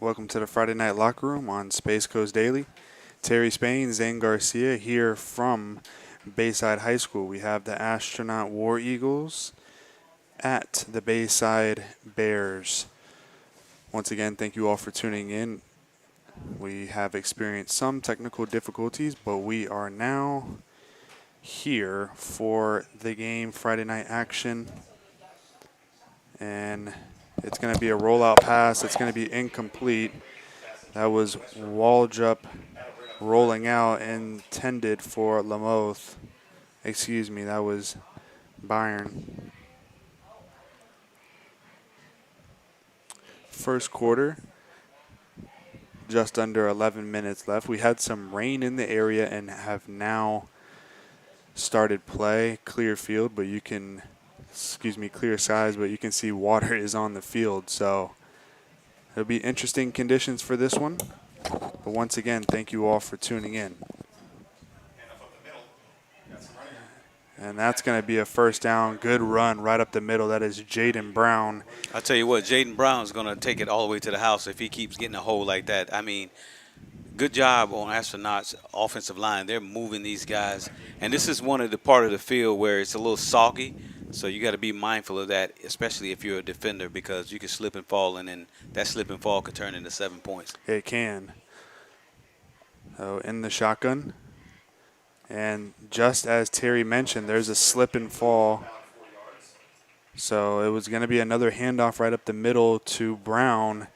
Welcome to the Friday Night Locker Room on Space Coast Daily. Terry Spain, Zane Garcia here from Bayside High School. We have the Astronaut War Eagles at the Bayside Bears. Once again, thank you all for tuning in. We have experienced some technical difficulties, but we are now here for the game Friday night action. And it's going to be a rollout pass. It's going to be incomplete. That was Waldrop rolling out intended for Lamoth. Excuse me, that was Byron. First quarter, just under 11 minutes left. We had some rain in the area and have now started play. Clear field, but you can, clear skies, but you can see water is on the field. So it'll be interesting conditions for this one. But once again, thank you all for tuning in. And that's going to be a first down. Good run right up the middle. That is Jaden Brown. I'll tell you what, Jaden Brown's going to take it all the way to the house if he keeps getting a hole like that. I mean, good job on Astronaut's offensive line. They're moving these guys. And this is one of the part of the field where it's a little soggy. So you got to be mindful of that, especially if you're a defender, because you can slip and fall, and then that slip and fall could turn into 7 points. It can. So in the shotgun. And just as Terry mentioned, there's a slip and fall. So it was going to be another handoff right up the middle to Brown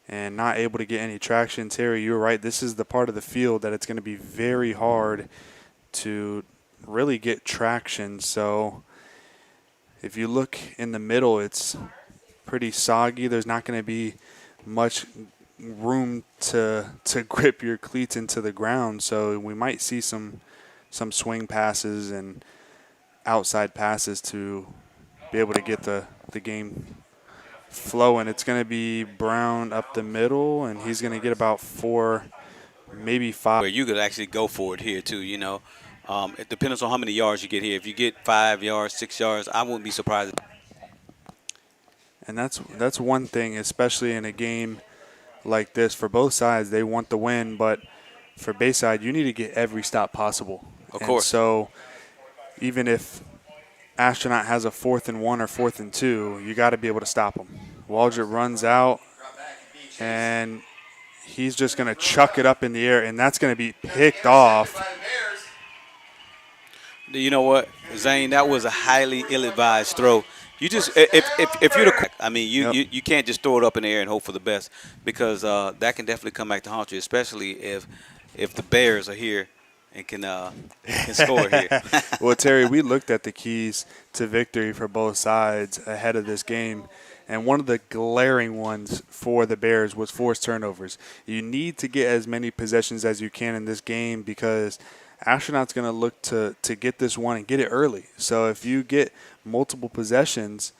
and not able to get any traction. Terry, you were right. This is the part of the field that it's going to be very hard to really get traction. So if you look in the middle, it's pretty soggy. There's not going to be much room to grip your cleats into the ground. So we might see some swing passes and outside passes to be able to get the game flowing. It's going to be Brown up the middle, and he's going to get about 4, maybe 5. Where you could actually go for it here, too, you know. It depends on how many yards you get here. If you get 5 yards, 6 yards, I wouldn't be surprised. And that's one thing, especially in a game like this. For both sides, they want the win, but for Bayside, you need to get every stop possible. Of course. So even if Astronaut has a 4th and 1 or 4th and 2, you got to be able to stop him. Waldrop runs out, and he's just going to chuck it up in the air, and that's going to be picked off. You know what, Zane? That was a highly ill-advised throw. You just if you're the, I mean, you can't just throw it up in the air and hope for the best, because that can definitely come back to haunt you, especially if the Bears are here and can score here. Well, Terry, we looked at the keys to victory for both sides ahead of this game, and one of the glaring ones for the Bears was forced turnovers. You need to get as many possessions as you can in this game, because Astronaut's going to look to get this one and get it early. So if you get multiple possessions,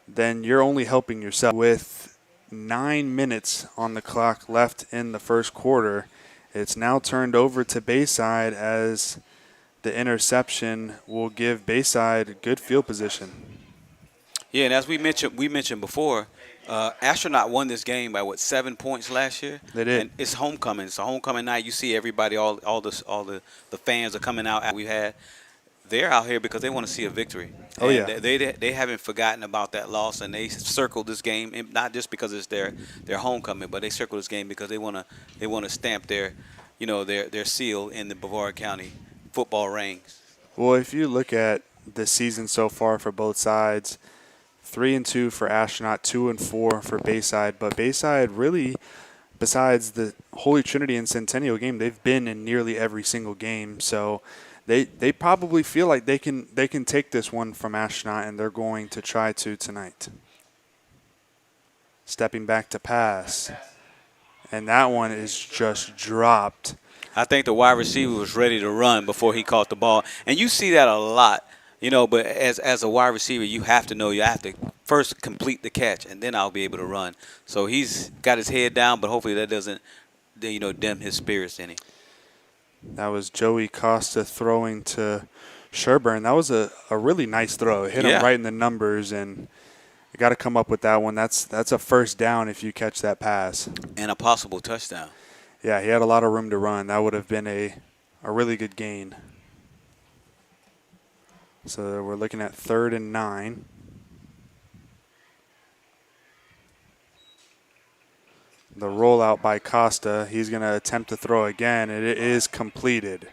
then you're only helping yourself. With 9 minutes on the clock left in the first quarter, it's now turned over to Bayside, as the interception will give Bayside good field position. Yeah, and as we mentioned before, Astronaut won this game by 7 points last year. They did. And it's homecoming. It's a homecoming night. You see everybody, all the fans are coming out. We had. They're out here because they want to see a victory. Oh, and yeah. They haven't forgotten about that loss, and they circled this game, and not just because it's their homecoming, but they circled this game because they want to stamp their seal in the Brevard County football ranks. Well, if you look at the season so far for both sides, 3-2 for Astronaut, 2-4 for Bayside. But Bayside really, besides the Holy Trinity and Centennial game, they've been in nearly every single game. So they probably feel like they can take this one from Astronaut, and they're going to try to tonight. Stepping back to pass. And that one is just dropped. I think the wide receiver was ready to run before he caught the ball. And you see that a lot, but as a wide receiver, you have to first complete the catch, and then I'll be able to run. So he's got his head down, but hopefully that doesn't, dim his spirits any. That was Joey Costa throwing to Sherburne. That was a really nice throw. It hit him right in the numbers, and got to come up with that one. That's a first down if you catch that pass. And a possible touchdown. Yeah, he had a lot of room to run. That would have been a really good gain. So we're looking at 3rd and 9. The rollout by Costa. He's going to attempt to throw again, and it is completed.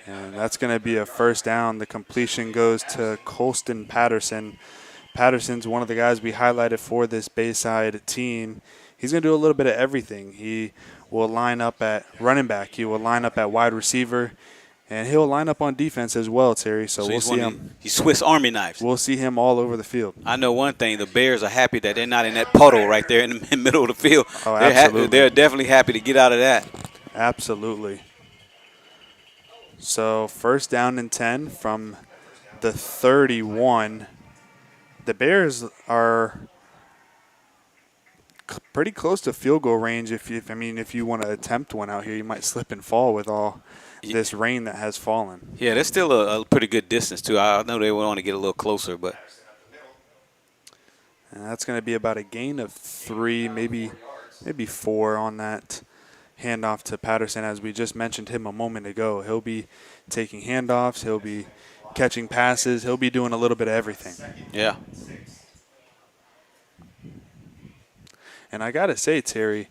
And that's going to be a first down. The completion goes to Colston Patterson. Patterson's one of the guys we highlighted for this Bayside team. He's going to do a little bit of everything. He will line up at running back. He will line up at wide receiver. And he'll line up on defense as well, Terry. So we'll see him. He's Swiss Army knives. We'll see him all over the field. I know one thing. The Bears are happy that they're not in that puddle right there in the middle of the field. Oh, absolutely. They're definitely happy to get out of that. Absolutely. So 1st down and 10 from the 31. The Bears are pretty close to field goal range. If you want to attempt one out here, you might slip and fall with all this rain that has fallen. Yeah, there's still a pretty good distance too. I know they want to get a little closer, but and that's going to be about a gain of 3, maybe 4 on that handoff to Patterson. As we just mentioned him a moment ago, he'll be taking handoffs. He'll be catching passes. He'll be doing a little bit of everything. Yeah. And I got to say, Terry,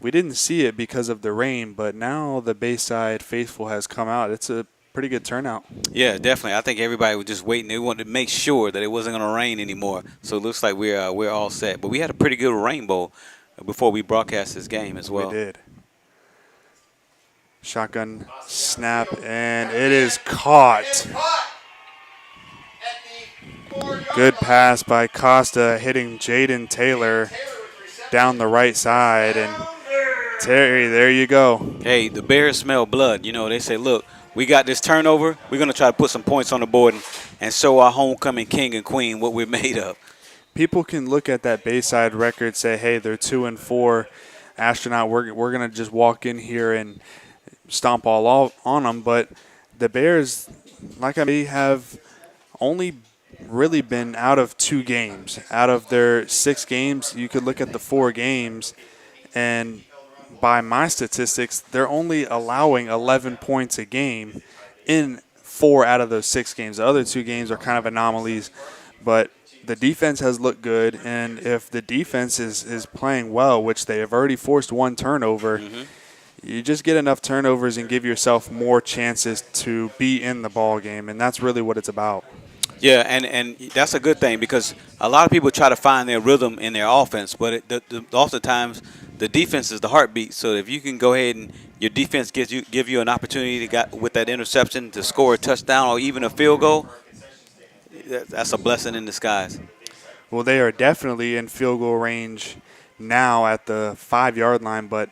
we didn't see it because of the rain, but now the Bayside faithful has come out. It's a pretty good turnout. Yeah, definitely. I think everybody was just waiting. They wanted to make sure that it wasn't going to rain anymore. So it looks like we're all set. But we had a pretty good rainbow before we broadcast this game as well. We did. Shotgun snap, and it is caught. Good pass by Costa, hitting Jaden Taylor down the right side. And Terry, there you go. Hey, the Bears smell blood. You know, they say, look, we got this turnover. We're going to try to put some points on the board and show our homecoming king and queen what we're made of. People can look at that Bayside record, say, hey, they're 2-4. Astronaut, we're going to just walk in here and stomp all on them. But the Bears, have only really been out of 2 games. Out of their 6 games, you could look at the 4 games, and by my statistics, they're only allowing 11 points a game in 4 out of those 6 games. The other 2 games are kind of anomalies, but the defense has looked good, and if the defense is playing well, which they have already forced 1 turnover, you just get enough turnovers and give yourself more chances to be in the ball game, and that's really what it's about. Yeah, and that's a good thing because a lot of people try to find their rhythm in their offense, but oftentimes the defense is the heartbeat. So if you can go ahead and your defense give you an opportunity with that interception to score a touchdown or even a field goal, that's a blessing in disguise. Well, they are definitely in field goal range now at the 5-yard line, but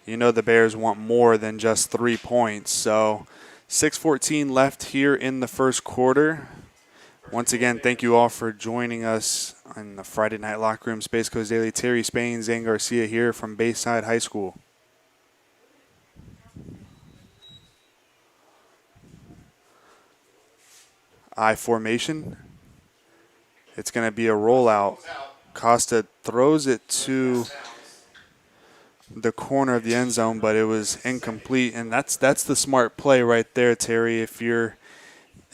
you know the Bears want more than just 3 points. So 6:14 left here in the first quarter. Once again, thank you all for joining us on the Friday Night Locker Room Space Coast Daily. Terry Spain, Zane Garcia here from Bayside High School. I formation. It's going to be a rollout. Costa throws it to the corner of the end zone, but it was incomplete, and that's the smart play right there, Terry. If you're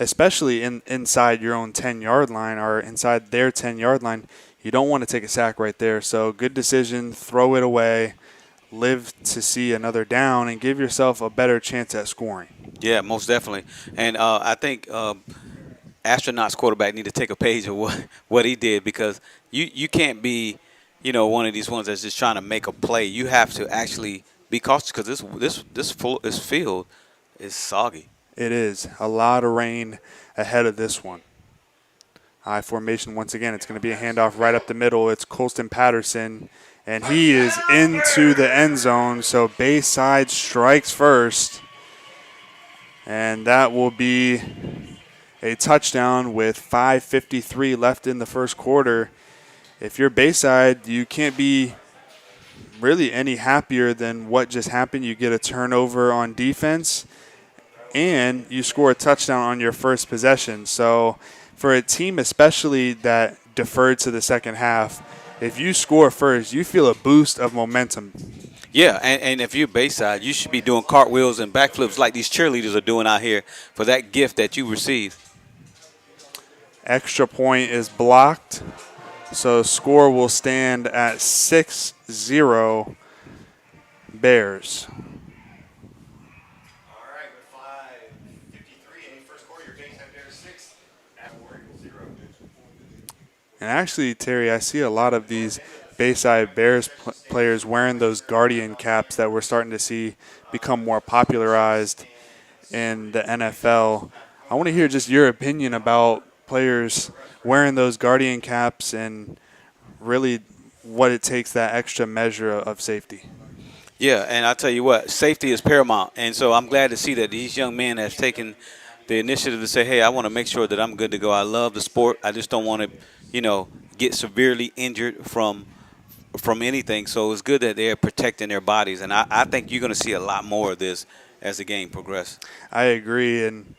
especially inside your own 10-yard line or inside their 10-yard line, you don't want to take a sack right there. So good decision, throw it away, live to see another down, and give yourself a better chance at scoring. Yeah, most definitely. And I think Astronaut's quarterback need to take a page of what he did because you can't be, one of these ones that's just trying to make a play. You have to actually be cautious because this field is soggy. It is. A lot of rain ahead of this one. I formation once again. It's going to be a handoff right up the middle. It's Colston Patterson, and he is into the end zone. So Bayside strikes first, and that will be a touchdown with 5:53 left in the first quarter. If you're Bayside, you can't be really any happier than what just happened. You get a turnover on defense, and you score a touchdown on your first possession. So for a team especially that deferred to the second half. If you score first, you feel a boost of momentum. Yeah, and if you're Bayside, you should be doing cartwheels and backflips like these cheerleaders are doing out here for that gift that you received. Extra point is blocked, so score will stand at 6-0 Bears. And actually, Terry, I see a lot of these Bayside Bears players wearing those Guardian caps that we're starting to see become more popularized in the NFL. I want to hear just your opinion about players wearing those Guardian caps and really what it takes that extra measure of safety. Yeah, and I tell you what, safety is paramount, and so I'm glad to see that these young men have taken the initiative to say, "Hey, I want to make sure that I'm good to go. I love the sport. I just don't want to, you know, get severely injured from anything." So it's good that they're protecting their bodies, and I think you're going to see a lot more of this as the game progresses. I agree, and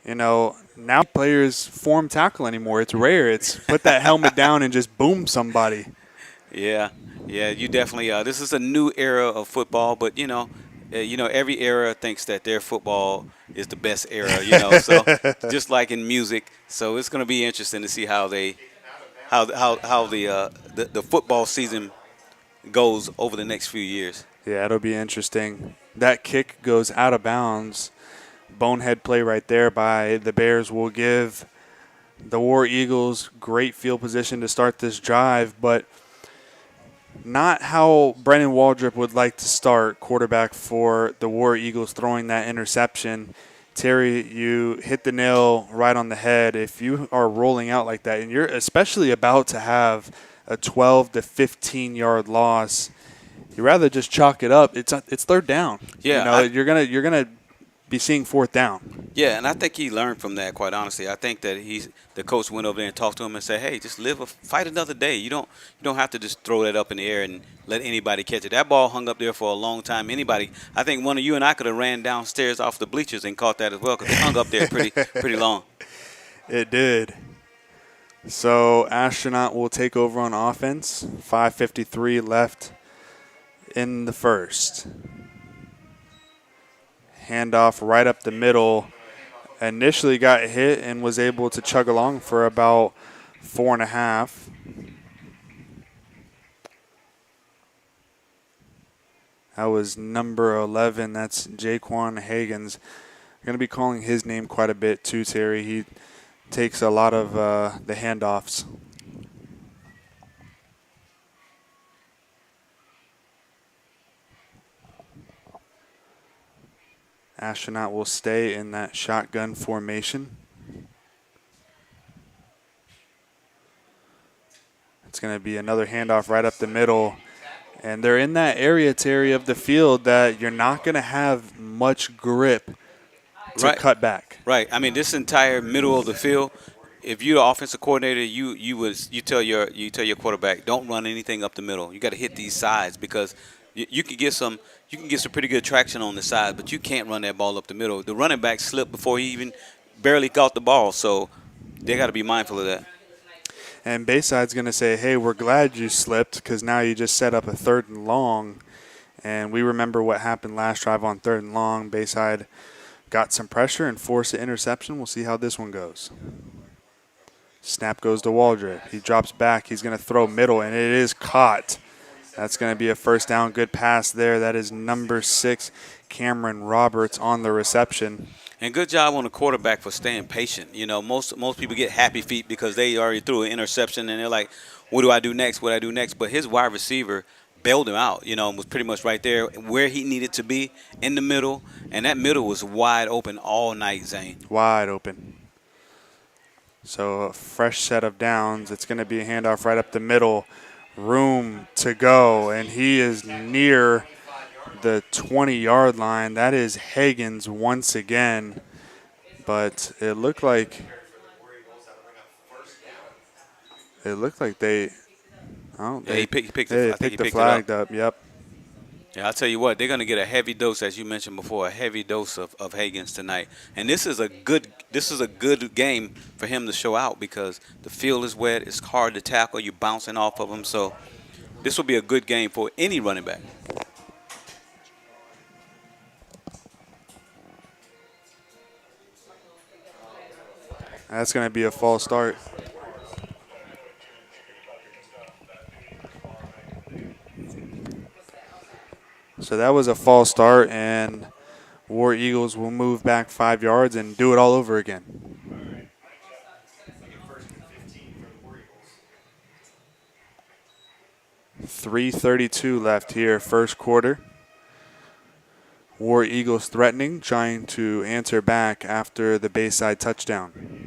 now players form tackle anymore. It's rare. It's put that helmet down and just boom somebody. Yeah, yeah, you definitely. This is a new era of football, but every era thinks that their football is the best era. So just like in music, so it's going to be interesting to see how the football season goes over the next few years. Yeah, it'll be interesting. That kick goes out of bounds. Bonehead play right there by the Bears will give the War Eagles great field position to start this drive, but not how Brennan Waldrop would like to start, quarterback for the War Eagles, throwing that interception. Terry, you hit the nail right on the head. If you are rolling out like that, and you're especially about to have a 12 to 15-yard loss, you rather just chalk it up. It's third down. Yeah, You're gonna be seeing fourth down. yeah, and I think he learned from that. Quite honestly, I think that the coach went over there and talked to him and said, "Hey, just fight another day. You don't have to just throw that up in the air and let anybody catch it. That ball hung up there for a long time. I think one of you and I could have ran downstairs off the bleachers and caught that as well because it hung up there pretty long." It did. So Astronaut will take over on offense. 5:53 left in the first. Handoff right up the middle. Initially got hit and was able to chug along for about 4.5. That was number 11. That's Jaquan Hagens. I'm going to be calling his name quite a bit too, Terry. He takes a lot of the handoffs. Astronaut will stay in that shotgun formation. It's going to be another handoff right up the middle. And they're in that area, Terry, of the field that you're not going to have much grip to cut back. Right. I mean, this entire middle of the field. If you're the offensive coordinator, you tell your quarterback, don't run anything up the middle. You got to hit these sides because you can get some pretty good traction on the side, but you can't run that ball up the middle. The running back slipped before he even barely got the ball, so they got to be mindful of that. And Bayside's going to say, hey, we're glad you slipped because now you just set up a 3rd and long. And we remember what happened last drive on 3rd and long. Bayside got some pressure and forced an interception. We'll see how this one goes. Snap goes to Waldrop. He drops back. He's going to throw middle, and it is caught. That's going to be a first down. Good pass there. That is number 6, Cameron Roberts, on the reception. And good job on the quarterback for staying patient. Most people get happy feet because they already threw an interception, and they're like, what do I do next? What do I do next? But his wide receiver bailed him out, and was pretty much right there where he needed to be in the middle. And that middle was wide open all night, Zane. Wide open. So a fresh set of downs. It's going to be a handoff right up the middle. Room to go, and he is near the 20-yard line. That is Hagens once again, but it looked like they He picked the flag up. Yep. Yeah, I'll tell you what, they're going to get a heavy dose, as you mentioned before, a heavy dose of Higgins tonight. And this is a good game for him to show out because the field is wet, it's hard to tackle, you're bouncing off of him. So this will be a good game for any running back. That's going to be a false start. So that was a false start, and War Eagles will move back 5 yards and do it all over again. 3:32 left here, first quarter. War Eagles threatening, trying to answer back after the Bayside touchdown.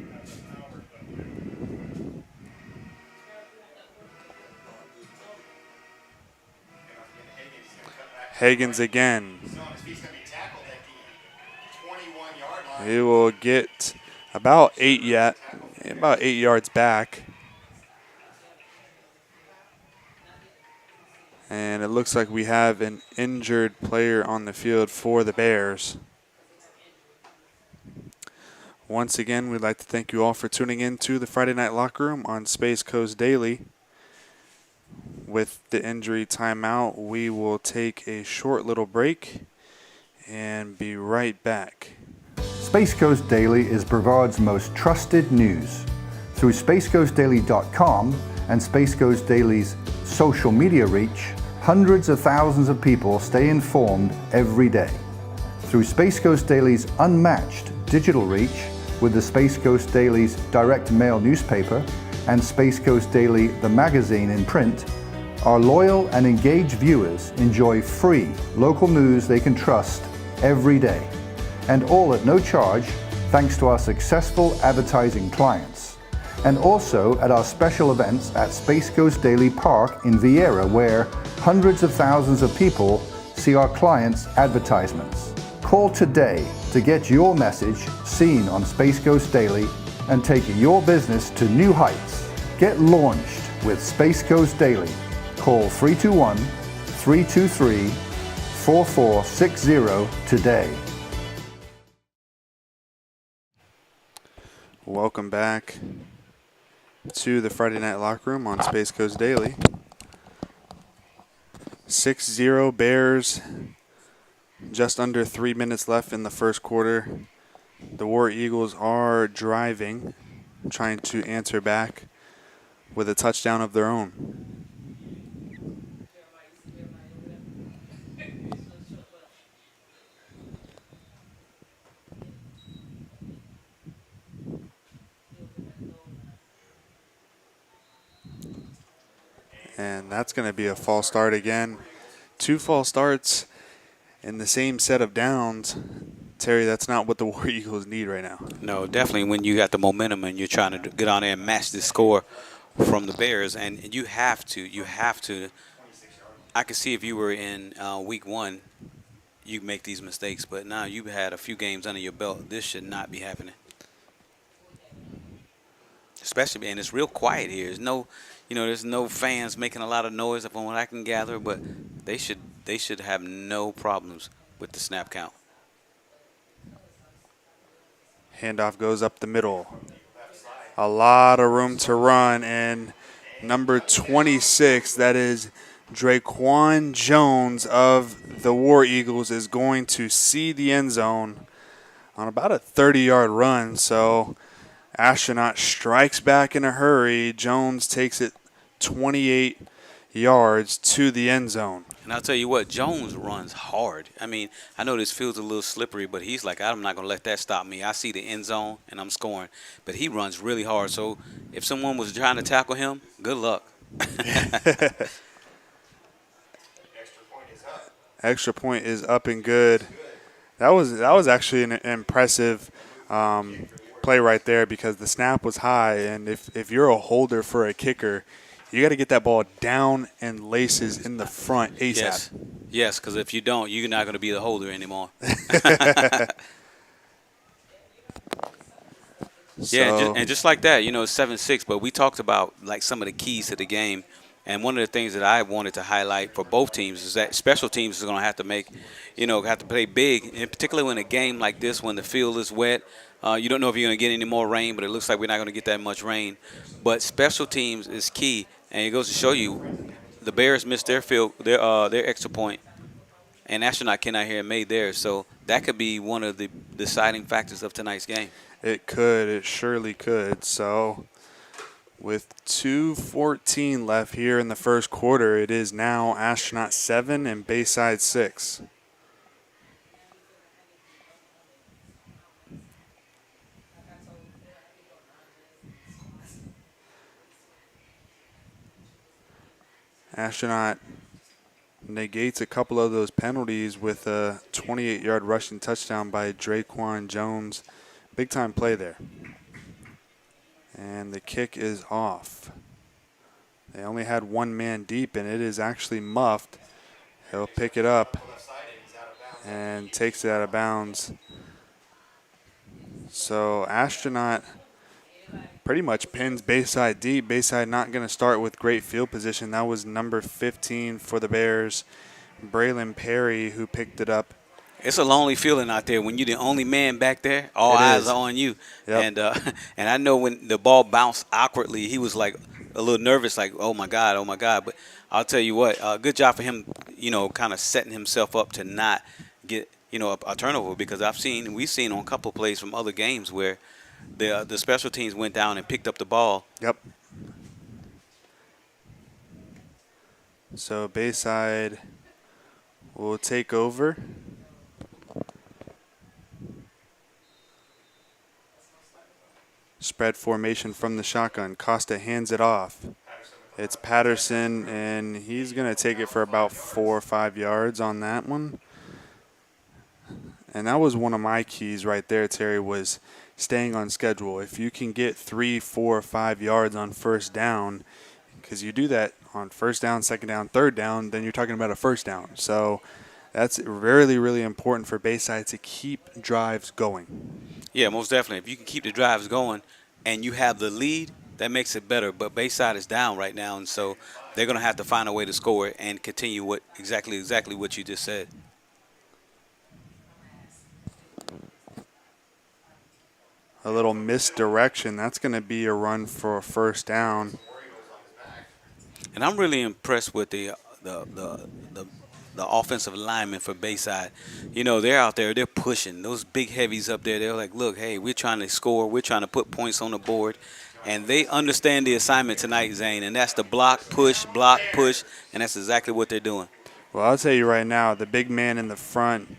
Higgins again. He will get about 8 yards back. And it looks like we have an injured player on the field for the Bears. Once again, we'd like to thank you all for tuning in to the Friday Night Locker Room on Space Coast Daily. With the injury timeout, we will take a short little break and be right back. Space Coast Daily is Brevard's most trusted news. Through spacecoastdaily.com and Space Coast Daily's social media reach, hundreds of thousands of people stay informed every day. Through Space Coast Daily's unmatched digital reach with the Space Coast Daily's direct mail newspaper and Space Coast Daily the magazine in print, our loyal and engaged viewers enjoy free local news they can trust every day, and all at no charge thanks to our successful advertising clients, and also at our special events at Space Coast Daily Park in Vieira, where hundreds of thousands of people see our clients' advertisements. Call today to get your message seen on Space Coast Daily and take your business to new heights. Get launched with Space Coast Daily. Call 321-323-4460 today. Welcome back to the Friday Night Locker Room on Space Coast Daily. 6-0 Bears. Just under 3 minutes left in the first quarter. The War Eagles are driving, trying to answer back with a touchdown of their own. And that's going to be a false start again. 2 false starts in the same set of downs. Terry, that's not what the War Eagles need right now. No, definitely when you got the momentum and you're trying to get on there and match the score from the Bears, and you have to. I could see if you were in week 1, you make these mistakes, but now you've had a few games under your belt. This should not be happening. Especially, and it's real quiet here. There's no fans making a lot of noise from what I can gather, but they should have no problems with the snap count. Handoff goes up the middle. A lot of room to run, and number 26, that is Draquan Jones of the War Eagles, is going to see the end zone on about a 30-yard run. So Astronaut strikes back in a hurry. Jones takes it 28 yards to the end zone. And I'll tell you what, Jones runs hard. I mean, I know this field's a little slippery, but he's like, I'm not going to let that stop me. I see the end zone, and I'm scoring. But he runs really hard. So if someone was trying to tackle him, good luck. Extra point is up and good. That was actually an impressive play right there because the snap was high, and if you're a holder for a kicker, you got to get that ball down and laces in the front ASAP. Yes, because if you don't, you're not going to be the holder anymore. Yeah, and just like that, it's 7-6. But we talked about like some of the keys to the game, And one of the things that I wanted to highlight for both teams is that special teams is going to have to make, have to play big, and particularly in a game like this when the field is wet. You don't know if you're going to get any more rain, but it looks like we're not going to get that much rain. But special teams is key, and it goes to show you the Bears missed their extra point, and Astronaut came out here and made theirs. So that could be one of the deciding factors of tonight's game. It could. It surely could. So with 2:14 left here in the first quarter, it is now Astronaut 7 and Bayside 6. Astronaut negates a couple of those penalties with a 28-yard rushing touchdown by Draquan Jones. Big time play there. And the kick is off. They only had one man deep, and it is actually muffed. He'll pick it up and takes it out of bounds. So Astronaut pretty much pins Bayside deep. Bayside not going to start with great field position. That was number 15 for the Bears, Braylon Perry, who picked it up. It's a lonely feeling out there when you're the only man back there. All It eyes is. are on you. Yep. And and I know when the ball bounced awkwardly, he was like a little nervous, like, oh my God. But I'll tell you what, good job for him, kind of setting himself up to not get, a turnover, because we've seen on a couple of plays from other games where the special teams went down and picked up the ball. Yep. So Bayside will take over. Spread formation from the shotgun. Costa hands it off. It's Patterson, and he's going to take it for about 4 or 5 yards on that one. And that was one of my keys right there, Terry, was staying on schedule. If you can get 3, 4, or 5 yards on first down, because you do that on first down, second down, third down, then you're talking about a first down. So that's really, really important for Bayside to keep drives going. Yeah, most definitely. If you can keep the drives going and you have the lead, that makes it better. But Bayside is down right now, and so they're going to have to find a way to score and continue exactly what you just said. A little misdirection. That's going to be a run for a first down. And I'm really impressed with the offensive linemen for Bayside. They're out there, they're pushing. Those big heavies up there, they're like, look, hey, we're trying to score. We're trying to put points on the board. And they understand the assignment tonight, Zane, and that's the block, push, and that's exactly what they're doing. Well, I'll tell you right now, the big man in the front,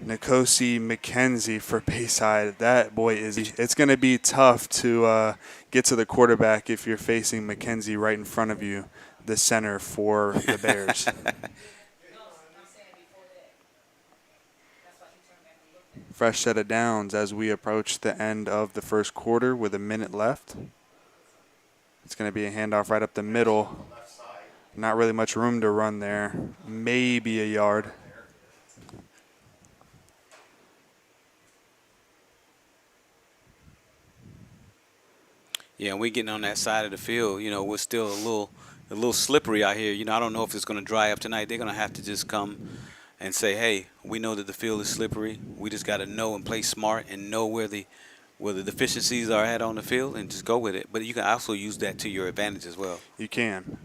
Nkosi McKenzie for Bayside, that boy it's going to be tough to get to the quarterback if you're facing McKenzie right in front of you, the center for the Bears. Fresh set of downs as we approach the end of the first quarter with a minute left. It's going to be a handoff right up the middle. Not really much room to run there. Maybe a yard. Yeah, we're getting on that side of the field. We're still a little slippery out here. I don't know if it's going to dry up tonight. They're going to have to just come and say, hey, we know that the field is slippery. We just got to know and play smart and know where the deficiencies are at on the field and just go with it. But you can also use that to your advantage as well. You can.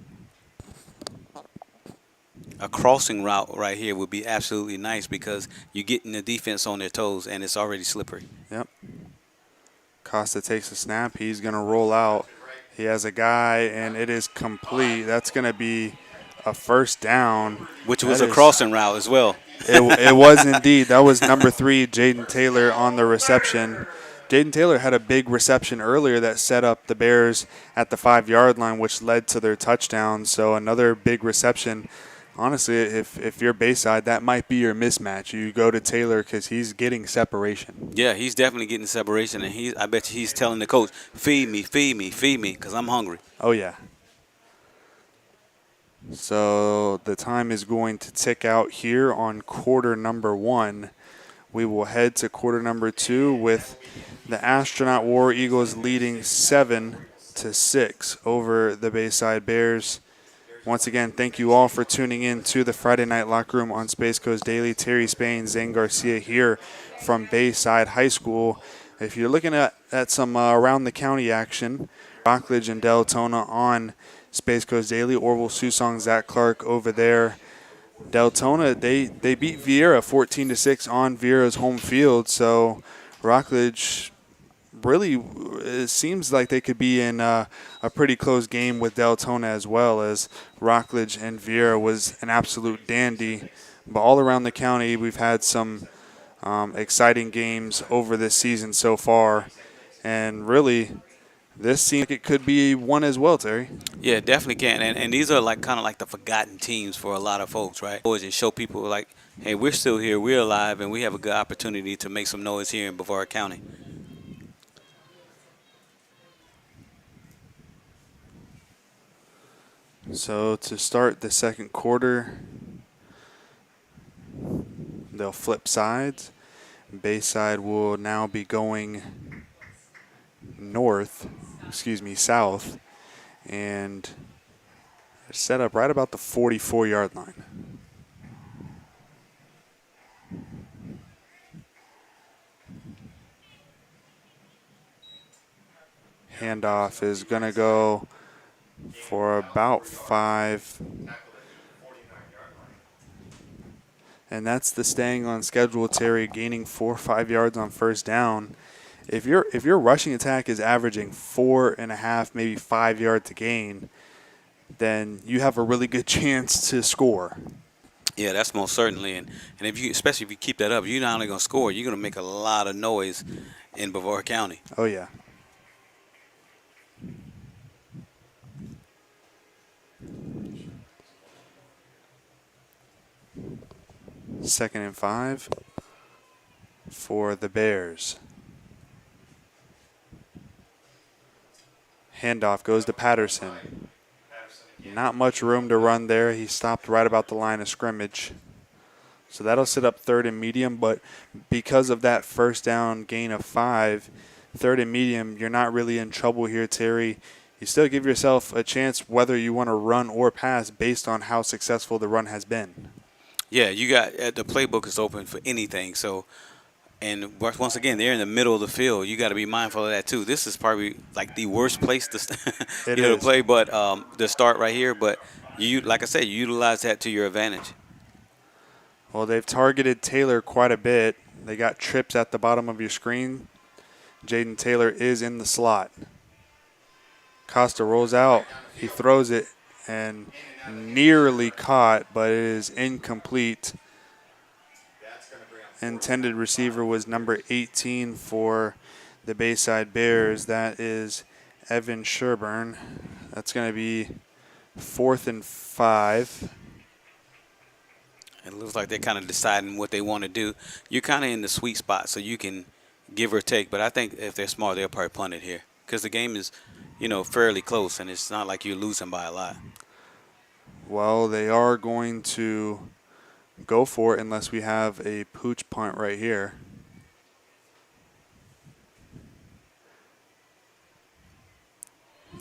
A crossing route right here would be absolutely nice because you're getting the defense on their toes and it's already slippery. Yep. Costa takes a snap. He's going to roll out. He has a guy, and it is complete. That's going to be a first down. Which was a crossing route as well. It was indeed. That was number 3, Jaden Taylor, on the reception. Jaden Taylor had a big reception earlier that set up the Bears at the 5-yard line, which led to their touchdown. So another big reception. Honestly, if you're Bayside, that might be your mismatch. You go to Taylor because he's getting separation. Yeah, he's definitely getting separation, and I bet you he's telling the coach, feed me, because I'm hungry. Oh, yeah. So the time is going to tick out here on quarter number 1. We will head to quarter number 2 with the Astronaut War Eagles leading 7-6 over the Bayside Bears. Once again, thank you all for tuning in to the Friday Night Locker Room on Space Coast Daily. Terry Spain, Zane Garcia here from Bayside High School. If you're looking at some around the county action, Rockledge and Deltona on Space Coast Daily. Orville Susong, Zach Clark over there. Deltona, they beat Vieira 14-6 on Vieira's home field. So Rockledge really, it seems like they could be in a pretty close game with Deltona as well, as Rockledge and Vieira was an absolute dandy. But all around the county, we've had some exciting games over this season so far. And really, this seems like it could be one as well, Terry. Yeah, definitely can. And these are like kind of like the forgotten teams for a lot of folks, right? Always just show people like, hey, we're still here, we're alive, and we have a good opportunity to make some noise here in Brevard County. So to start the second quarter, they'll flip sides. Bayside will now be going south, and they're set up right about the 44-yard line. Handoff is going to go for about 5. And that's the staying on schedule, Terry, gaining 4 or 5 yards on first down. If your rushing attack is averaging 4.5, maybe 5 yards to gain, then you have a really good chance to score. Yeah, that's most certainly. And if you, especially if you keep that up, you're not only going to score, you're going to make a lot of noise in Brevard County. Oh, yeah. Second and 5 for the Bears. Handoff goes to Patterson. Not much room to run there. He stopped right about the line of scrimmage. So that'll set up third and medium, but because of that first down gain of 5, third and medium, you're not really in trouble here, Terry. You still give yourself a chance whether you want to run or pass based on how successful the run has been. Yeah, you got the playbook is open for anything. So, and once again, they're in the middle of the field. You got to be mindful of that too. This is probably like the worst place to to play, but to start right here. But you, like I said, you utilize that to your advantage. Well, they've targeted Taylor quite a bit. They got trips at the bottom of your screen. Jaden Taylor is in the slot. Costa rolls out. He throws it and nearly caught, but it is incomplete. Intended receiver was number 18 for the Bayside Bears. That is Evan Sherburne. That's going to be 4th and 5. It looks like they're kind of deciding what they want to do. You're kind of in the sweet spot, so you can give or take. But I think if they're smart, they'll probably punt it here because the game is, fairly close, and it's not like you're losing by a lot. Well, they are going to go for it unless we have a pooch punt right here.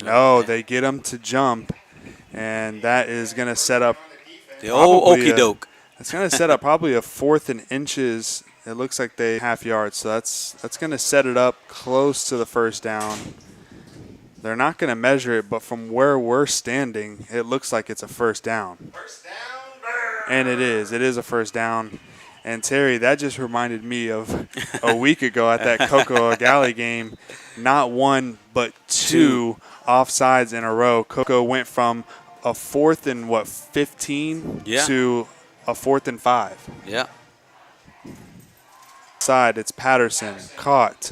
No, they get him to jump, and that is going to set up the old okey doke. It's going to set up probably a 4th and inches. It looks like they half yards, so that's going to set it up close to the first down. They're not going to measure it, but from where we're standing, it looks like it's a first down. And it is. It is a first down. And, Terry, that just reminded me of a week ago at that Coco Galley game. Not one, but two offsides in a row. Coco went from a 4th and, 15 to a 4th and 5. Yeah. Side, it's Patterson. Caught.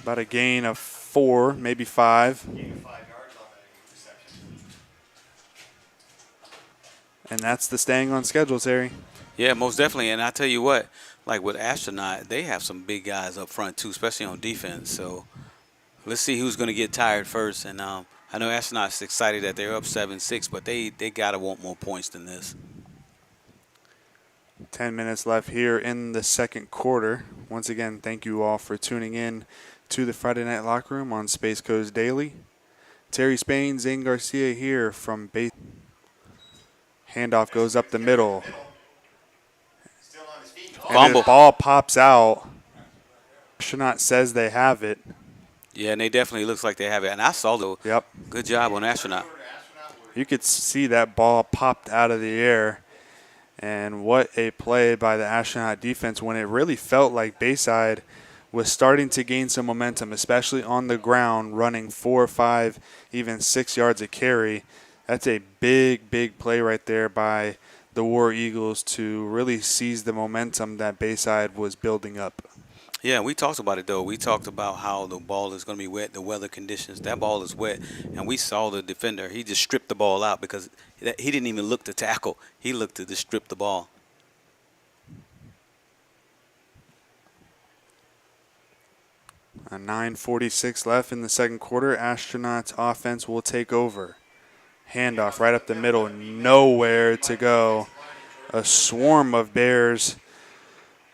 About a gain of 4, maybe 5. And that's the staying on schedule, Terry. Yeah, most definitely. And I tell you what, like with Astronaut, they have some big guys up front too, especially on defense. So let's see who's going to get tired first. And I know Astronaut's excited that they're up 7-6, but they got to want more points than this. 10 minutes left here in the second quarter. Once again, thank you all for tuning in to the Friday Night Locker Room on Space Coast Daily. Terry Spain, Zane Garcia here from base. Handoff goes up the middle. And the Fumble. ball pops out. Astronaut says they have it. Yeah, and they definitely looks like they have it. And I saw the Yep. good job on Astronaut. You could see that ball popped out of the air. And what a play by the Astronaut defense when it really felt like Bayside was starting to gain some momentum, especially on the ground, running 4 or 5, even 6 yards a carry. That's a big, big play right there by the War Eagles to really seize the momentum that Bayside was building up. Yeah, we talked about it, though. We talked about how the ball is going to be wet, the weather conditions. That ball is wet, and we saw the defender. He just stripped the ball out because he didn't even look to tackle. He looked to just strip the ball. A 9:46 left in the second quarter. Astronauts offense will take over. Handoff right up the middle, nowhere to go. A swarm of Bears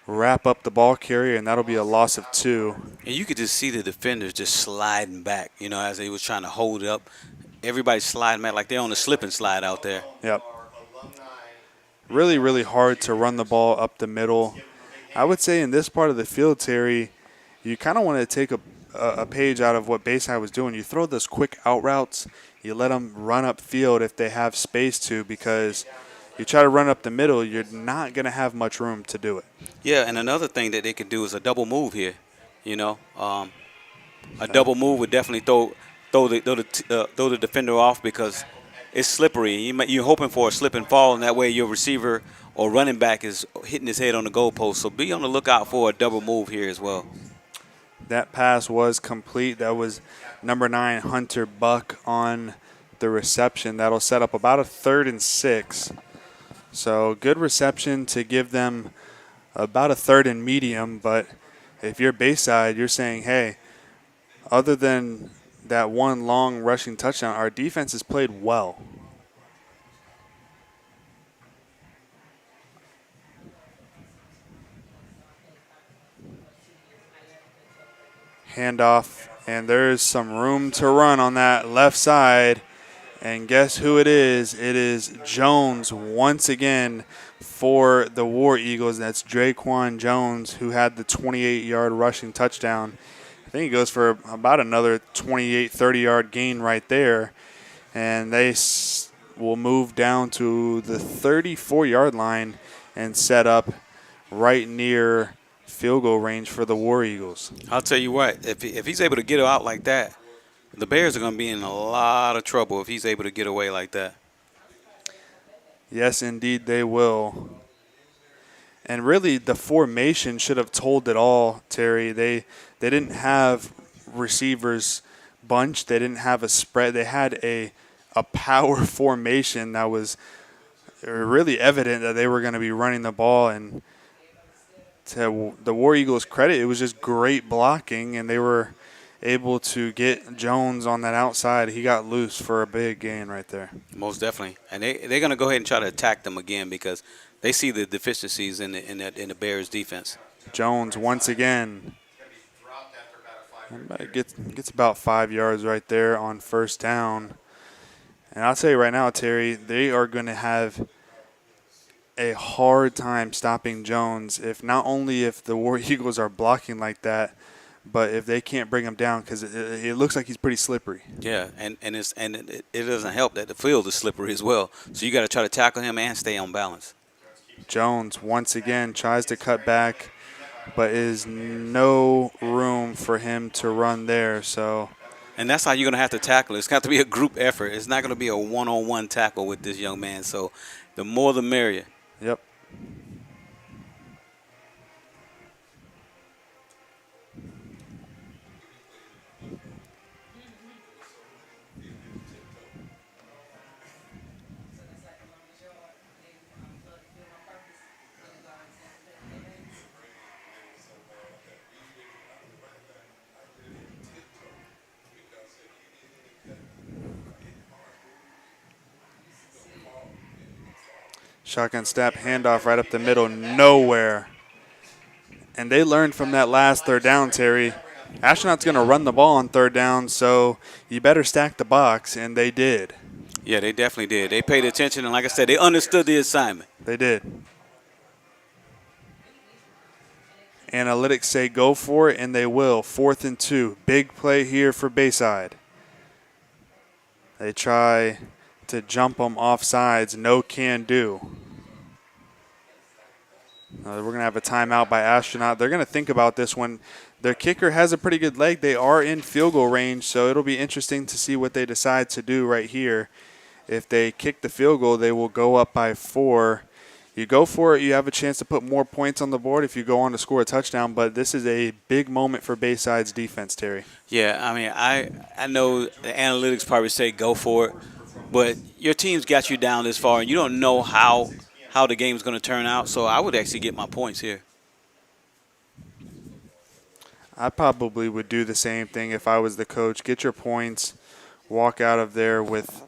wrap up the ball carrier, and that'll be a loss of 2. And you could just see the defenders just sliding back, as they was trying to hold it up. Everybody's sliding back like they're on a slip and slide out there. Yep. Really, really hard to run the ball up the middle. I would say in this part of the field, Terry, you kind of want to take a page out of what Bayside was doing. You throw those quick out routes. You let them run up field if they have space to, because you try to run up the middle, you're not going to have much room to do it. Yeah, and another thing that they could do is a double move here. A double move would definitely throw the defender off because it's slippery. You're hoping for a slip and fall, and that way your receiver or running back is hitting his head on the goalpost. So be on the lookout for a double move here as well. That pass was complete. That was number 9, Hunter Buck, on the reception. That'll set up about a 3rd and 6. So good reception to give them about a 3rd and medium. But if you're Bayside, you're saying, hey, other than that one long rushing touchdown, our defense has played well. Handoff, and there's some room to run on that left side. And guess who it is? It is Jones once again for the War Eagles. That's Draquan Jones, who had the 28-yard rushing touchdown. I think he goes for about another 28, 30-yard gain right there. And they will move down to the 34-yard line and set up right near field goal range for the War Eagles. I'll tell you what, if he's able to get out like that, the Bears are going to be in a lot of trouble if he's able to get away like that. Yes, indeed, they will. And really, the formation should have told it all, Terry. They didn't have receivers bunched. They didn't have a spread. They had a power formation that was really evident that they were going to be running the ball. And to the War Eagles' credit, it was just great blocking, and they were able to get Jones on that outside. He got loose for a big gain right there. Most definitely. And they're going to go ahead and try to attack them again because they see the deficiencies in the Bears' defense. Jones once again gets about 5 yards right there on first down. And I'll tell you right now, Terry, they are going to have a hard time stopping Jones if the War Eagles are blocking like that, but if they can't bring him down, because it looks like he's pretty slippery. Yeah, and it doesn't help that the field is slippery as well. So you got to try to tackle him and stay on balance. Jones once again tries to cut back, but is no room for him to run there. And that's how you're going to have to tackle it. It's got to be a group effort. It's not going to be a one-on-one tackle with this young man. So the more the merrier. Yep. Shotgun snap, handoff right up the middle, nowhere. And they learned from that last third down, Terry. Astronaut's going to run the ball on third down, so you better stack the box, and they did. Yeah, they definitely did. They paid attention, and like I said, they understood the assignment. They did. Analytics say go for it, and they will. 4th and 2. Big play here for Bayside. They try to jump them off sides. No can do. We're going to have a timeout by Astronaut. They're going to think about this one. Their kicker has a pretty good leg. They are in field goal range, so it'll be interesting to see what they decide to do right here. If they kick the field goal, they will go up by 4. You go for it, you have a chance to put more points on the board if you go on to score a touchdown, but this is a big moment for Bayside's defense, Terry. Yeah, I mean, I know the analytics probably say go for it, but your team's got you down this far, and you don't know how the game's going to turn out, so I would actually get my points here. I probably would do the same thing if I was the coach. Get your points, walk out of there with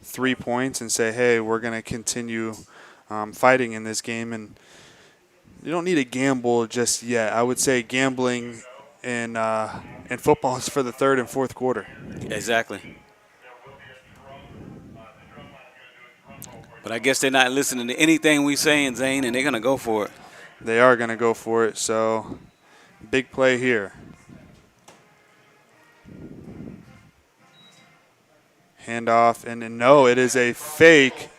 3 points and say, hey, we're going to continue fighting in this game. And you don't need to gamble just yet. I would say gambling in football is for the 3rd and 4th quarter. Exactly. But I guess they're not listening to anything we saying, Zane, and they're going to go for it. They are going to go for it, so big play here. Handoff, and no, it is a fake.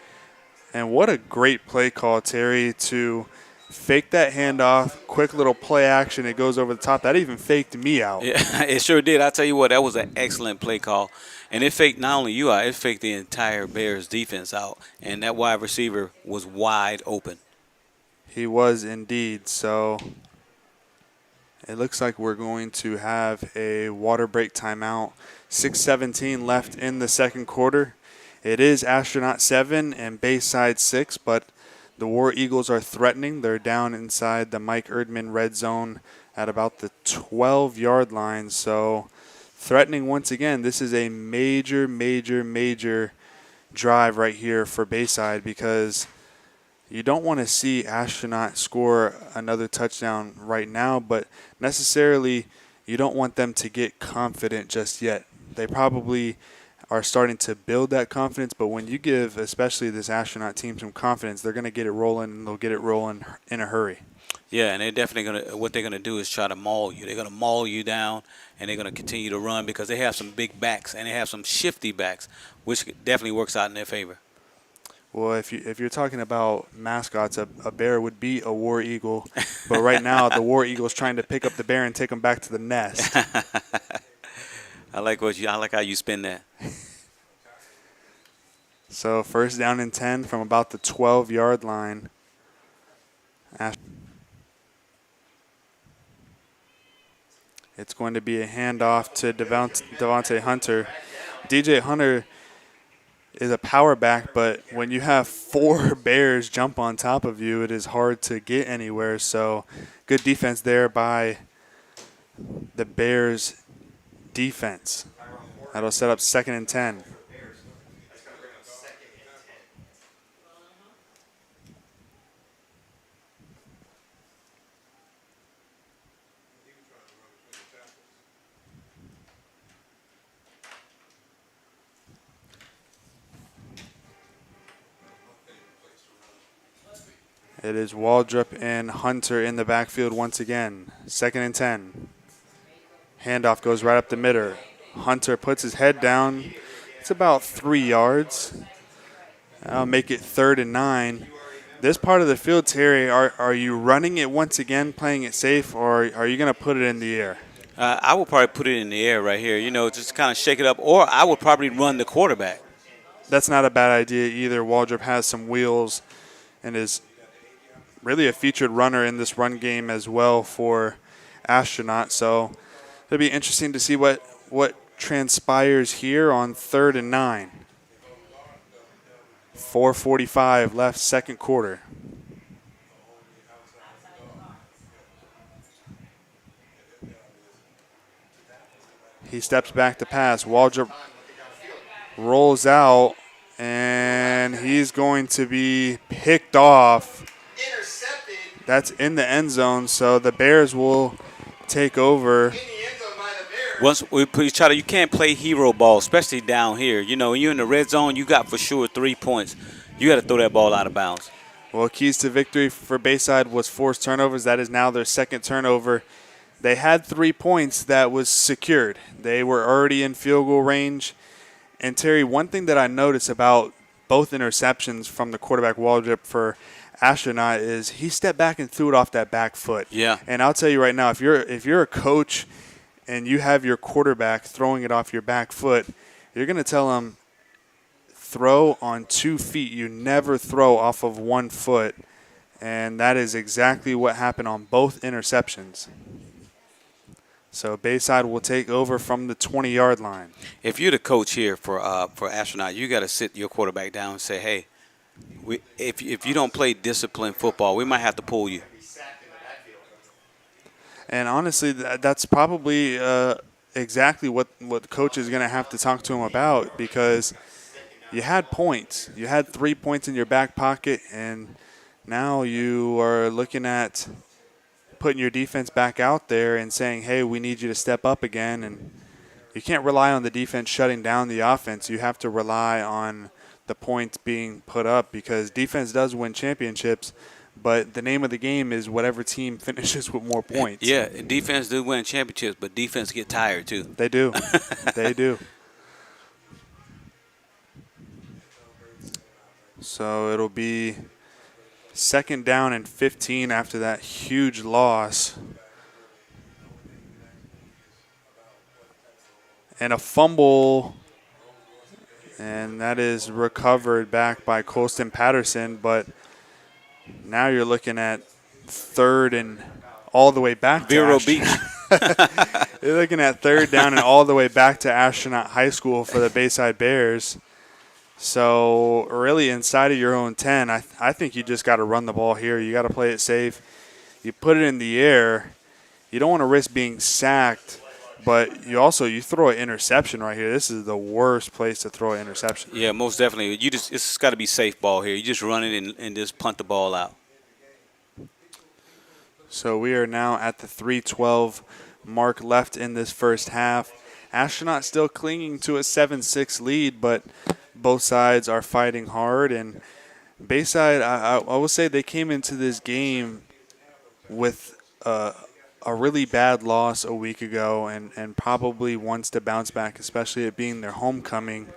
And what a great play call, Terry, to fake that handoff, quick little play action. It goes over the top. That even faked me out. Yeah, it sure did. I tell you what, that was an excellent play call. And it faked not only you out, it faked the entire Bears defense out. And that wide receiver was wide open. He was indeed. So it looks like we're going to have a water break timeout. 6:17 left in the second quarter. It is Astronaut 7 and Bayside 6, but the War Eagles are threatening. They're down inside the Mike Erdman red zone at about the 12-yard line. So threatening once again. This is a major, major, major drive right here for Bayside because you don't want to see Astronaut score another touchdown right now, but necessarily you don't want them to get confident just yet. They probably are starting to build that confidence, but when you give especially this Astronaut team some confidence, they're going to get it rolling, and they'll get it rolling in a hurry. Yeah, and they're definitely going to – what they're going to do is try to maul you. They're going to maul you down, and they're going to continue to run because they have some big backs and they have some shifty backs, which definitely works out in their favor. Well, if you're talking about mascots, a bear would be a war eagle, but right now the war eagle's trying to pick up the bear and take him back to the nest. I like how you spin that. So 1st down and 10 from about the 12-yard line. It's going to be a handoff to Devontae Hunter. DJ Hunter is a power back, but when you have 4 Bears jump on top of you, it is hard to get anywhere. So good defense there by the Bears defense. That'll set up 2nd and 10. It is Waldrop and Hunter in the backfield once again. 2nd and 10. Handoff goes right up the middle. Hunter puts his head down. It's about 3 yards. I'll make it 3rd and 9. This part of the field, Terry, are you running it once again, playing it safe, or are you going to put it in the air? I will probably put it in the air right here, just kind of shake it up, or I would probably run the quarterback. That's not a bad idea either. Waldrop has some wheels and is really a featured runner in this run game as well for Astronaut. So it'll be interesting to see what transpires here on 3rd and 9. 4:45 left, second quarter. He steps back to pass. Waldrop rolls out, and he's going to be picked off. That's in the end zone, so the Bears will take over Once we put each other, you can't play hero ball, especially down here. You know, when you're in the red zone, you got for sure 3 points. You got to throw that ball out of bounds. Well, keys to victory for Bayside was forced turnovers. That is now their second turnover. They had 3 points that was secured. They were already in field goal range. And, Terry, one thing that I noticed about both interceptions from the quarterback wall drip for Astronaut is he stepped back and threw it off that back foot. Yeah. And I'll tell you right now, if you're a coach and you have your quarterback throwing it off your back foot, you're going to tell him, throw on 2 feet. You never throw off of 1 foot. And that is exactly what happened on both interceptions. So Bayside will take over from the 20-yard line. If you're the coach here for Astronaut, you got to sit your quarterback down and say, hey, if you don't play disciplined football, we might have to pull you. And honestly, that's probably exactly what the coach is going to have to talk to him about, because you had points. You had 3 points in your back pocket, and now you are looking at putting your defense back out there and saying, hey, we need you to step up again. And you can't rely on the defense shutting down the offense. You have to rely on the points being put up, because defense does win championships, but the name of the game is whatever team finishes with more points. Yeah, defense do win championships, but defense get tired too. They do. They do. So it'll be 2nd down and 15 after that huge loss. And a fumble, and that is recovered back by Colston Patterson, but now you're looking at 3rd and all the way back to Vero Beach. You're looking at 3rd down and all the way back to Astronaut High School for the Bayside Bears. So really inside of your own 10, I think you just got to run the ball here. You got to play it safe. You put it in the air. You don't want to risk being sacked, but you throw an interception right here. This is the worst place to throw an interception. Yeah, most definitely. It's got to be safe ball here. You just run it and just punt the ball out. So we are now at the 3:12 mark left in this first half. Astronaut still clinging to a 7-6 lead, but both sides are fighting hard. And Bayside, I will say they came into this game with a really bad loss a week ago and probably wants to bounce back, especially it being their homecoming.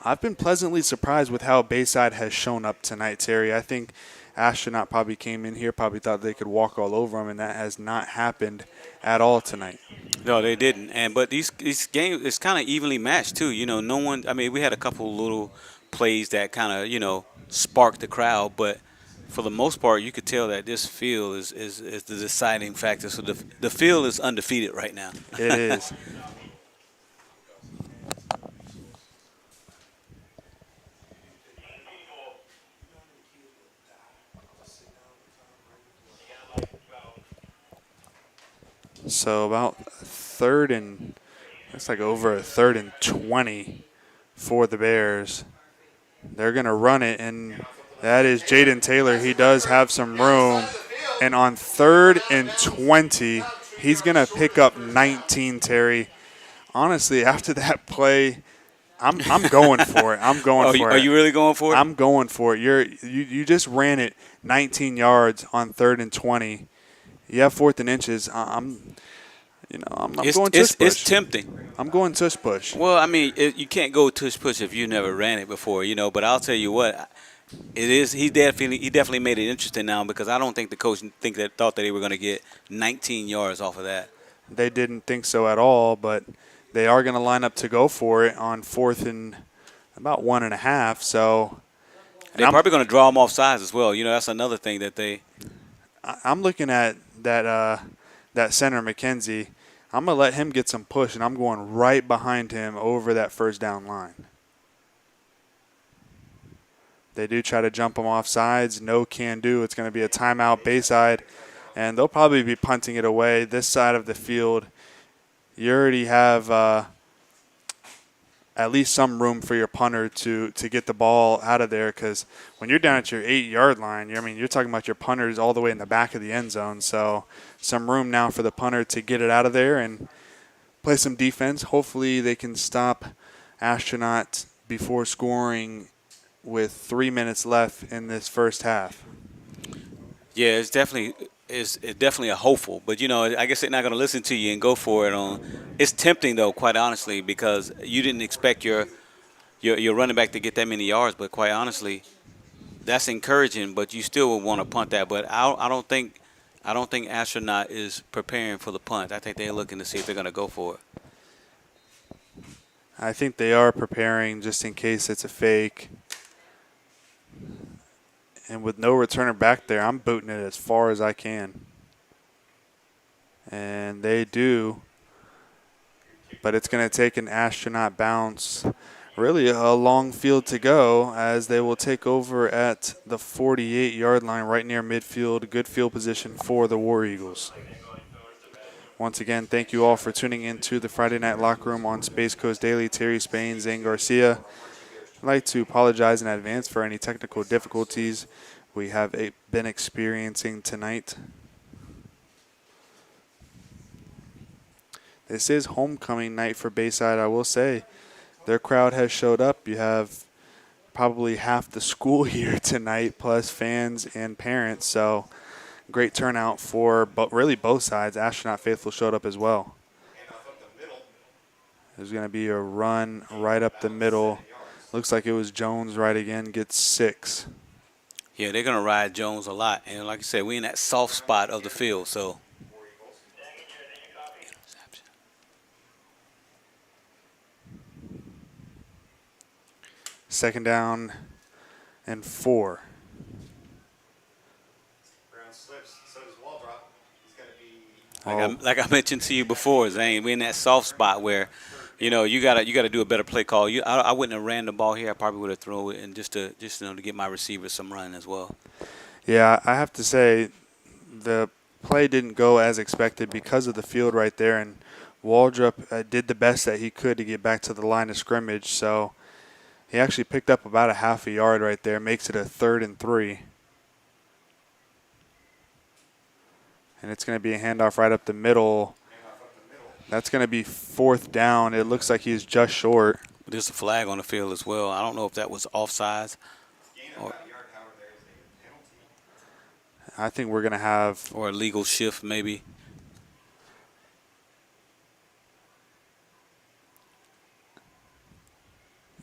I've been pleasantly surprised with how Bayside has shown up tonight, Terry. I think Astronaut probably came in here, probably thought they could walk all over them, and that has not happened at all tonight. No, they didn't. But these games, it's kind of evenly matched too. You know, no one. I mean, we had a couple little plays that kind of sparked the crowd, but for the most part, you could tell that this field is the deciding factor. So the field is undefeated right now. It is. So about looks like over a 3rd and 20 for the Bears. They're going to run it, and that is Jaden Taylor. He does have some room. And on 3rd and 20, he's going to pick up 19, Terry. Honestly, after that play, I'm going for it. I'm going for it. Are you really going for it? I'm going for it. You just ran it 19 yards on 3rd and 20. You have 4th and inches. I'm going tush push. It's tempting. I'm going tush push. Well, I mean, you can't go tush push if you never ran it before, But I'll tell you what, it is. He definitely made it interesting now, because I don't think the coach thought that they were going to get 19 yards off of that. They didn't think so at all, but they are going to line up to go for it on 4th and about 1.5. So they're probably going to draw them off sides as well. That's another thing that they. I'm looking at that center McKenzie. I'm going to let him get some push, and I'm going right behind him over that 1st down line. They do try to jump him off sides. No can do. It's going to be a timeout Bayside, and they'll probably be punting it away. This side of the field, you already have at least some room for your punter to get the ball out of there, because when you're down at your 8-yard line, you're talking about your punters all the way in the back of the end zone. So some room now for the punter to get it out of there, and play some defense. Hopefully they can stop Astronaut before scoring with 3 minutes left in this first half. Yeah, it's definitely a hopeful, but I guess they're not going to listen to you and go for it on. It's tempting though, quite honestly, because you didn't expect your running back to get that many yards, but quite honestly, that's encouraging. But you still would want to punt that. But I don't think Astronaut is preparing for the punt. I think they're looking to see if they're going to go for it. I think they are preparing just in case it's a fake. And with no returner back there, I'm booting it as far as I can. And they do. But it's going to take an Astronaut bounce. Really a long field to go as they will take over at the 48-yard line right near midfield. Good field position for the War Eagles. Once again, thank you all for tuning in to the Friday Night Locker Room on Space Coast Daily. Terry Spain, Zane Garcia. I'd like to apologize in advance for any technical difficulties we have been experiencing tonight. This is homecoming night for Bayside, I will say. Their crowd has showed up. You have probably half the school here tonight, plus fans and parents. So great turnout for really both sides. Astronaut faithful showed up as well. There's going to be a run right up the middle. Looks like it was Jones right again, gets 6. Yeah, they're going to ride Jones a lot. And like I said, we're in that soft spot of the field, so. Second down and 4. Like I mentioned to you before, Zane, we're in that soft spot where, you gotta do a better play call. I wouldn't have ran the ball here. I probably would have thrown it and just to get my receivers some run as well. Yeah, I have to say the play didn't go as expected because of the field right there, and Waldrop did the best that he could to get back to the line of scrimmage. So he actually picked up about a half a yard right there, makes it a 3rd and 3. And it's going to be a handoff right up the middle. That's going to be 4th down. It looks like he's just short. There's a flag on the field as well. I don't know if that was offsides. I think we're going to have... Or a legal shift maybe.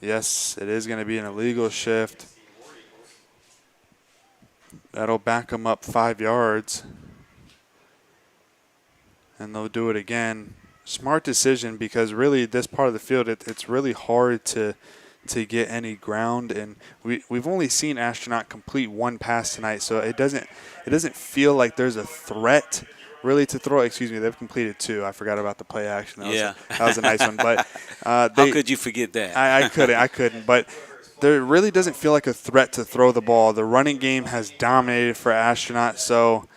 Yes, it is going to be an illegal shift. That'll back them up 5 yards. And they'll do it again. Smart decision because really this part of the field, it's really hard to get any ground. And we've only seen Astronaut complete one pass tonight, so it doesn't feel like there's a threat really to throw. Excuse me, they've completed 2. I forgot about the play action. That was a nice one. But how could you forget that? I couldn't. But there really doesn't feel like a threat to throw the ball. The running game has dominated for Astronaut, so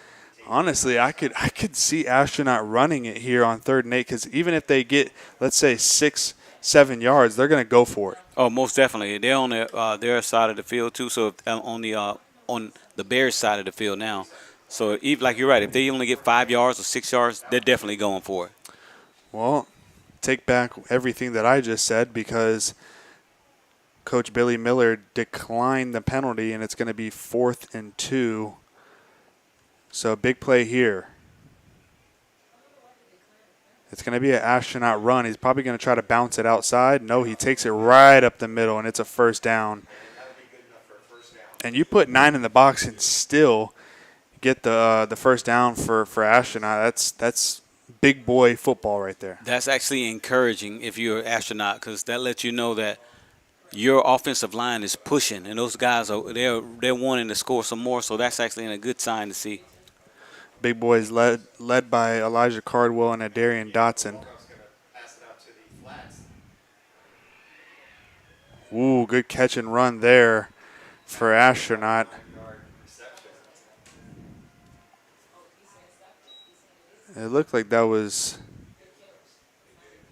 honestly, I could see Astronaut running it here on 3rd and 8 because even if they get, let's say, 6-7 yards, they're going to go for it. Oh, most definitely. They're on their side of the field too. So on the Bears side of the field now. So even like you're right, if they only get 5 yards or 6 yards, they're definitely going for it. Well, take back everything that I just said because Coach Billy Miller declined the penalty, and it's going to be 4th and 2. So big play here. It's going to be an Astronaut run. He's probably going to try to bounce it outside. No, he takes it right up the middle, and it's a 1st down. And you put 9 in the box and still get the 1st down for Astronaut. That's big boy football right there. That's actually encouraging if you're an Astronaut because that lets you know that your offensive line is pushing, and those guys they're wanting to score some more. So that's actually a good sign to see. Big boys led by Elijah Cardwell and Adarian Dotson. Ooh, good catch and run there for Astronaut. It looked like that was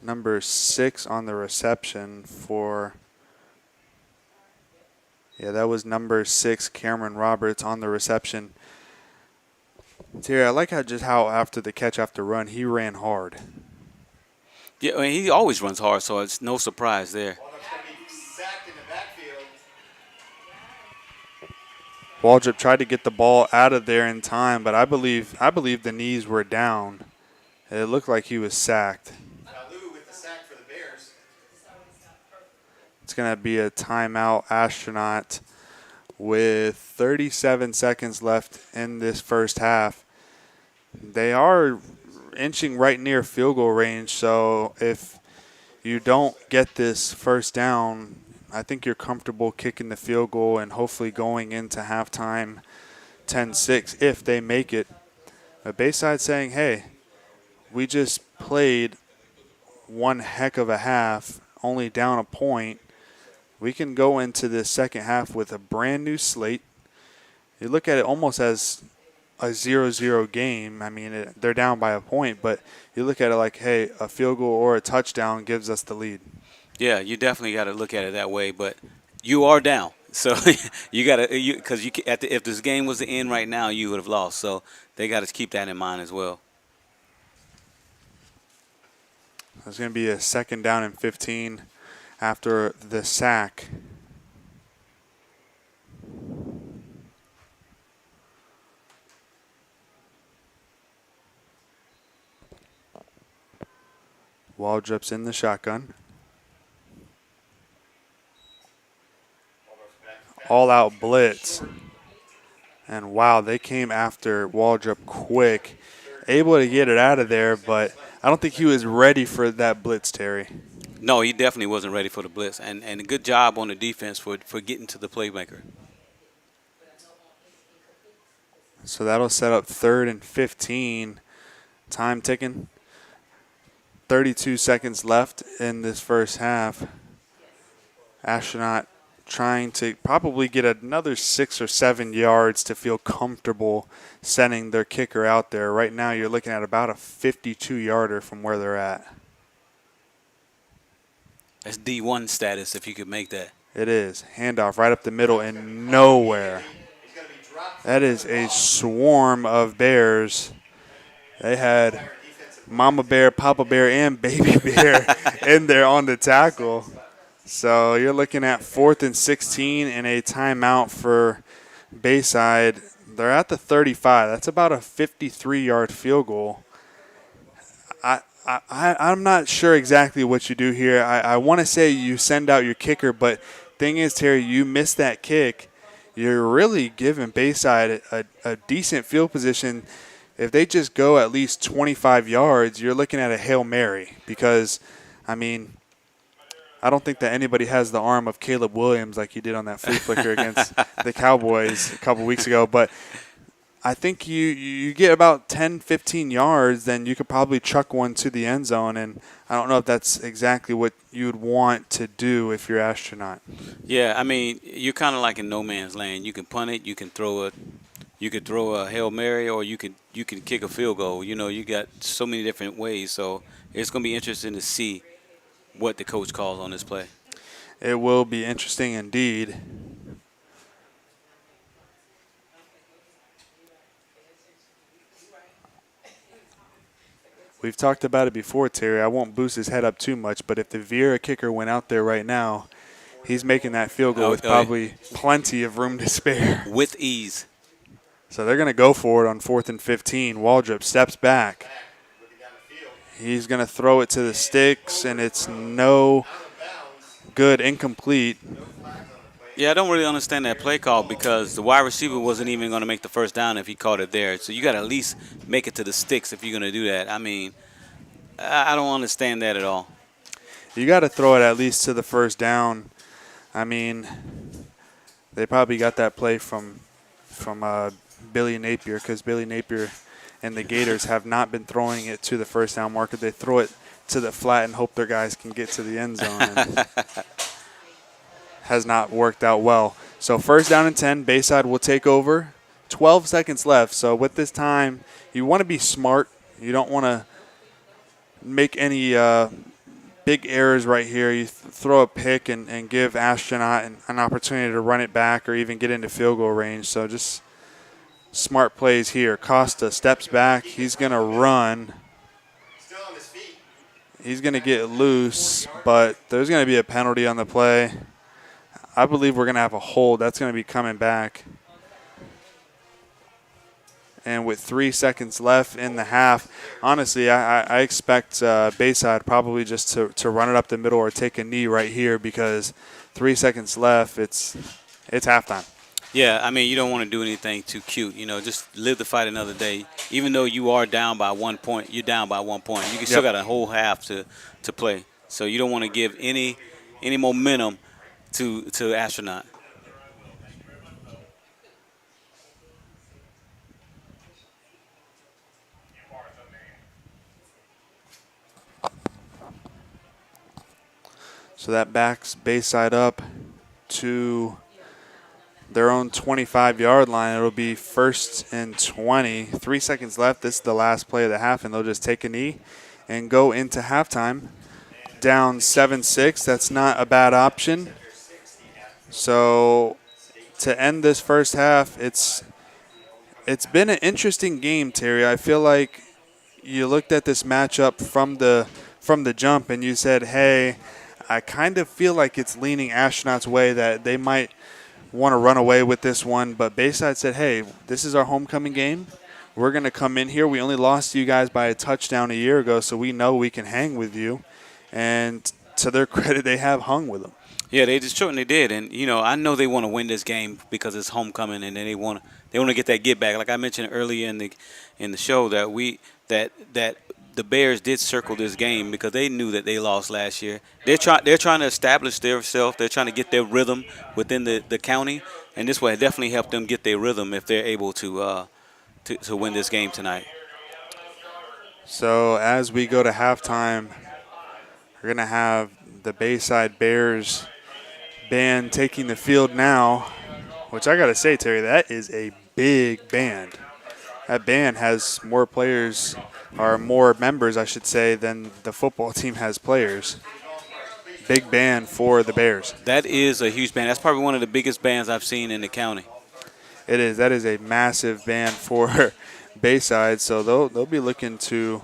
number 6 on the reception for... Yeah, that was number 6, Cameron Roberts, on the reception. Terry, I like how after the catch, after run, he ran hard. Yeah, I mean, he always runs hard, so it's no surprise there. Waldrop tried to get the ball out of there in time, but I believe the knees were down. It looked like he was sacked. It's going to be a timeout, Astronaut, with 37 seconds left in this first half. They are inching right near field goal range, so if you don't get this first down, I think you're comfortable kicking the field goal and hopefully going into halftime 10-6 if they make it. But Bayside saying, hey, we just played one heck of a half, only down a point. We can go into this second half with a brand new slate. You look at it almost as a 0-0 game. I mean, they're down by a point, but you look at it like, hey, a field goal or a touchdown gives us the lead. Yeah, you definitely got to look at it that way, but you are down. So you got to, because if this game was to end right now, you would have lost. So they got to keep that in mind as well. There's going to be a second down and 15 after the sack. Waldrop's in the shotgun. All-out blitz. And, wow, they came after Waldrop quick. Able to get it out of there, but I don't think he was ready for that blitz, Terry. No, he definitely wasn't ready for the blitz. And a good job on the defense for getting to the playmaker. So that'll set up 3rd and 15. Time ticking. 32 seconds left in this first half. Astronaut trying to probably get another 6 or 7 yards to feel comfortable sending their kicker out there. Right now you're looking at about a 52-yarder from where they're at. That's D1 status if you could make that. It is. Handoff right up the middle and nowhere. That is a swarm of Bears. They had Mama Bear, Papa Bear, and Baby Bear in there on the tackle. So you're looking at 4th and 16 and a timeout for Bayside. They're at the 35. That's about a 53-yard field goal. I'm not sure exactly what you do here. I want to say you send out your kicker, but thing is, Terry, you miss that kick. You're really giving Bayside a decent field position. If they just go at least 25 yards, you're looking at a Hail Mary because, I mean, I don't think that anybody has the arm of Caleb Williams like he did on that flea flicker against the Cowboys a couple weeks ago. But I think you get about 10, 15 yards, then you could probably chuck one to the end zone. And I don't know if that's exactly what you would want to do if you're Astronaut. Yeah, I mean, you're kind of like in no man's land. You can punt it, you can throw a Hail Mary, or you can kick a field goal. You know, you got so many different ways. So it's going to be interesting to see what the coach calls on this play. It will be interesting indeed. We've talked about it before, Terry. I won't boost his head up too much, but if the Vieira kicker went out there right now, he's making that field goal with probably plenty of room to spare. With ease. So they're going to go for it on 4th and 15. Waldrop steps back. He's going to throw it to the sticks, and it's no good, incomplete. Yeah, I don't really understand that play call because the wide receiver wasn't even going to make the first down if he caught it there. So you got to at least make it to the sticks if you're going to do that. I mean, I don't understand that at all. You got to throw it at least to the first down. I mean, they probably got that play from Billy Napier because Billy Napier and the Gators have not been throwing it to the first down marker. They throw it to the flat and hope their guys can get to the end zone. And has not worked out well. So 1st down and 10, Bayside will take over. 12 seconds left. So with this time, you want to be smart. You don't want to make any big errors right here. You throw a pick and give Astronaut an opportunity to run it back or even get into field goal range. So just smart plays here. Costa steps back. He's going to run. He's going to get loose, but there's going to be a penalty on the play. I believe we're going to have a hold. That's going to be coming back. And with 3 seconds left in the half, honestly, I expect Bayside probably just to run it up the middle or take a knee right here because 3 seconds left, it's halftime. Yeah, I mean, you don't want to do anything too cute. Just live the fight another day. Even though you are down by 1 point, you're down by 1 point. You can still got a whole half to play. So you don't want to give any momentum to Astronaut. So that backs Bayside up to their own 25-yard line. It'll be 1st and 20. 3 seconds left. This is the last play of the half, and they'll just take a knee and go into halftime. Down 7-6. That's not a bad option. So to end this first half, it's been an interesting game, Terry. I feel like you looked at this matchup from the jump, and you said, hey, I kind of feel like it's leaning Astronauts' way that they might want to run away with this one. But Bayside said, hey, this is our homecoming game. We're going to come in here. We only lost to you guys by a touchdown a year ago, so we know we can hang with you. And to their credit, they have hung with them. Yeah, they just certainly did. And, I know they want to win this game because it's homecoming, and then they want to get that get back. Like I mentioned earlier in the show that the Bears did circle this game because they knew that they lost last year. They're trying to establish themselves. They're trying to get their rhythm within the county, and this will definitely help them get their rhythm if they're able to win this game tonight. So as we go to halftime, we're going to have the Bayside Bears band taking the field now, which I got to say, Terry, that is a big band. That band has more players, or more members, I should say, than the football team has players. Big band for the Bears. That is a huge band. That's probably one of the biggest bands I've seen in the county. It is. That is a massive band for Bayside, so they'll be looking to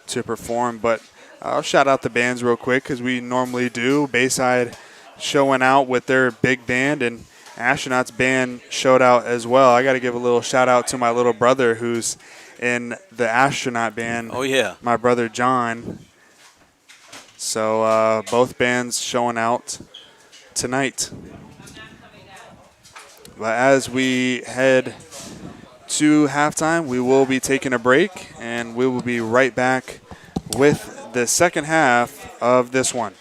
perform. But I'll shout out the bands real quick because we normally do. Bayside showing out with their big band, and Astronaut's band showed out as well. I got to give a little shout out to my little brother who's in the Astronaut band. Oh, yeah. My brother John. So both bands showing out tonight. But as we head to halftime, we will be taking a break, and we will be right back with the second half of this one.